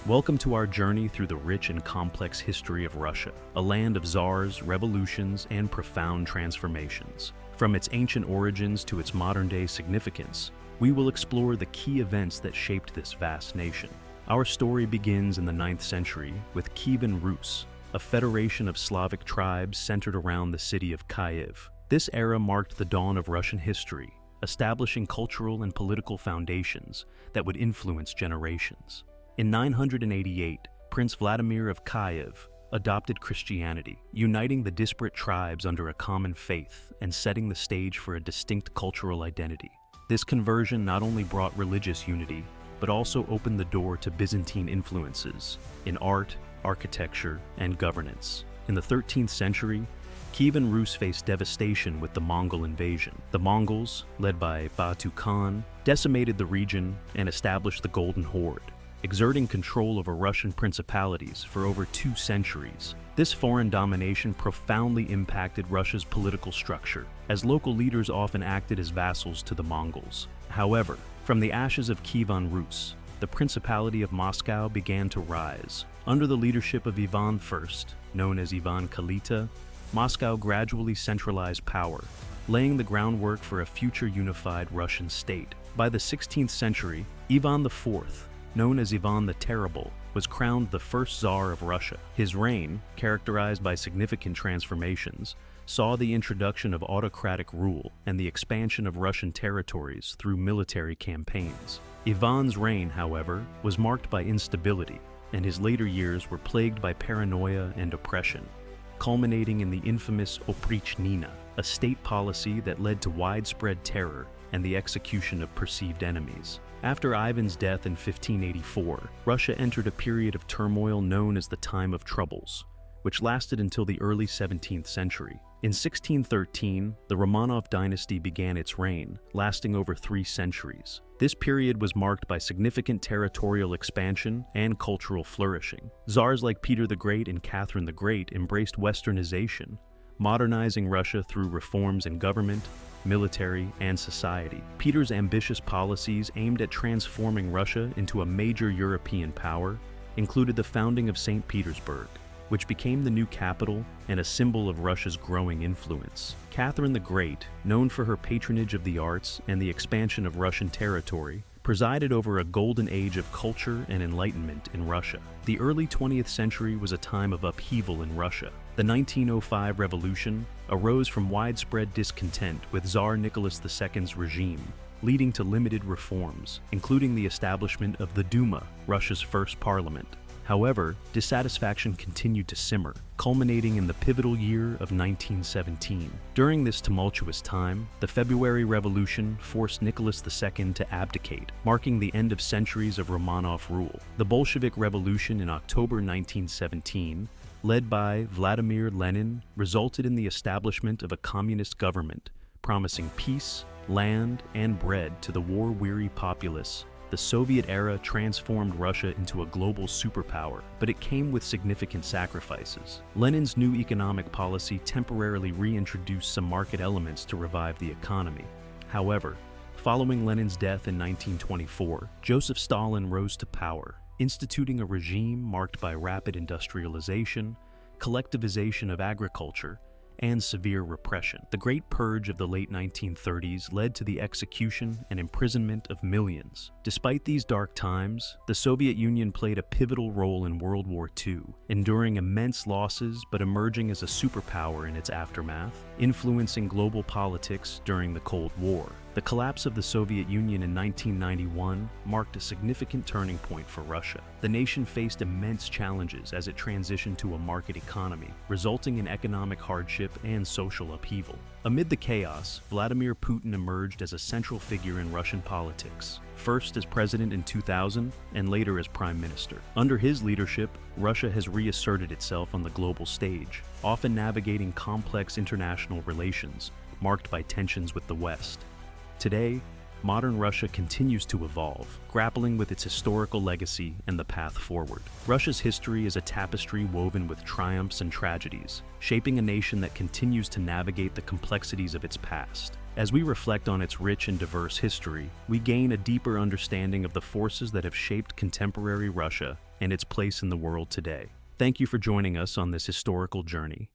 Welcome to our journey through the rich and complex history of Russia, a land of czars, revolutions, and profound transformations. From its ancient origins to its modern-day significance, we will explore the key events that shaped this vast nation. Our story begins in the 9th century with Kievan Rus, a federation of Slavic tribes centered around the city of Kyiv. This era marked the dawn of Russian history, establishing cultural and political foundations that would influence generations. In 988, Prince Vladimir of Kyiv adopted Christianity, uniting the disparate tribes under a common faith and setting the stage for a distinct cultural identity. This conversion not only brought religious unity, but also opened the door to Byzantine influences in art, architecture, and governance. In the 13th century, Kievan Rus faced devastation with the Mongol invasion. The Mongols, led by Batu Khan, decimated the region and established the Golden Horde, exerting control over Russian principalities for over 2 centuries. This foreign domination profoundly impacted Russia's political structure, as local leaders often acted as vassals to the Mongols. However, from the ashes of Kievan Rus, the Principality of Moscow began to rise. Under the leadership of Ivan I, known as Ivan Kalita, Moscow gradually centralized power, laying the groundwork for a future unified Russian state. By the 16th century, Ivan IV, known as Ivan the Terrible, was crowned the first Tsar of Russia. His reign, characterized by significant transformations, saw the introduction of autocratic rule and the expansion of Russian territories through military campaigns. Ivan's reign, however, was marked by instability, and his later years were plagued by paranoia and oppression, culminating in the infamous Oprichnina, a state policy that led to widespread terror and the execution of perceived enemies. After Ivan's death in 1584, Russia entered a period of turmoil known as the Time of Troubles, which lasted until the early 17th century. In 1613, the Romanov dynasty began its reign, lasting over 3 centuries. This period was marked by significant territorial expansion and cultural flourishing. Tsars like Peter the Great and Catherine the Great embraced Westernization, modernizing Russia through reforms in government, military, and society. Peter's ambitious policies aimed at transforming Russia into a major European power included the founding of St. Petersburg, which became the new capital and a symbol of Russia's growing influence. Catherine the Great, known for her patronage of the arts and the expansion of Russian territory, presided over a golden age of culture and enlightenment in Russia. The early 20th century was a time of upheaval in Russia. The 1905 revolution arose from widespread discontent with Tsar Nicholas II's regime, leading to limited reforms, including the establishment of the Duma, Russia's first parliament. However, dissatisfaction continued to simmer, culminating in the pivotal year of 1917. During this tumultuous time, the February Revolution forced Nicholas II to abdicate, marking the end of centuries of Romanov rule. The Bolshevik Revolution in October 1917, led by Vladimir Lenin, resulted in the establishment of a communist government, promising peace, land, and bread to the war-weary populace. The Soviet era transformed Russia into a global superpower, but it came with significant sacrifices. Lenin's new economic policy temporarily reintroduced some market elements to revive the economy. However, following Lenin's death in 1924, Joseph Stalin rose to power, instituting a regime marked by rapid industrialization, collectivization of agriculture, and severe repression. The Great Purge of the late 1930s led to the execution and imprisonment of millions. Despite these dark times, the Soviet Union played a pivotal role in World War II, enduring immense losses but emerging as a superpower in its aftermath, influencing global politics during the Cold War. The collapse of the Soviet Union in 1991 marked a significant turning point for Russia. The nation faced immense challenges as it transitioned to a market economy, resulting in economic hardship and social upheaval. Amid the chaos, Vladimir Putin emerged as a central figure in Russian politics, first as president in 2000 and later as prime minister. Under his leadership, Russia has reasserted itself on the global stage, often navigating complex international relations marked by tensions with the West. Today, modern Russia continues to evolve, grappling with its historical legacy and the path forward. Russia's history is a tapestry woven with triumphs and tragedies, shaping a nation that continues to navigate the complexities of its past. As we reflect on its rich and diverse history, we gain a deeper understanding of the forces that have shaped contemporary Russia and its place in the world today. Thank you for joining us on this historical journey.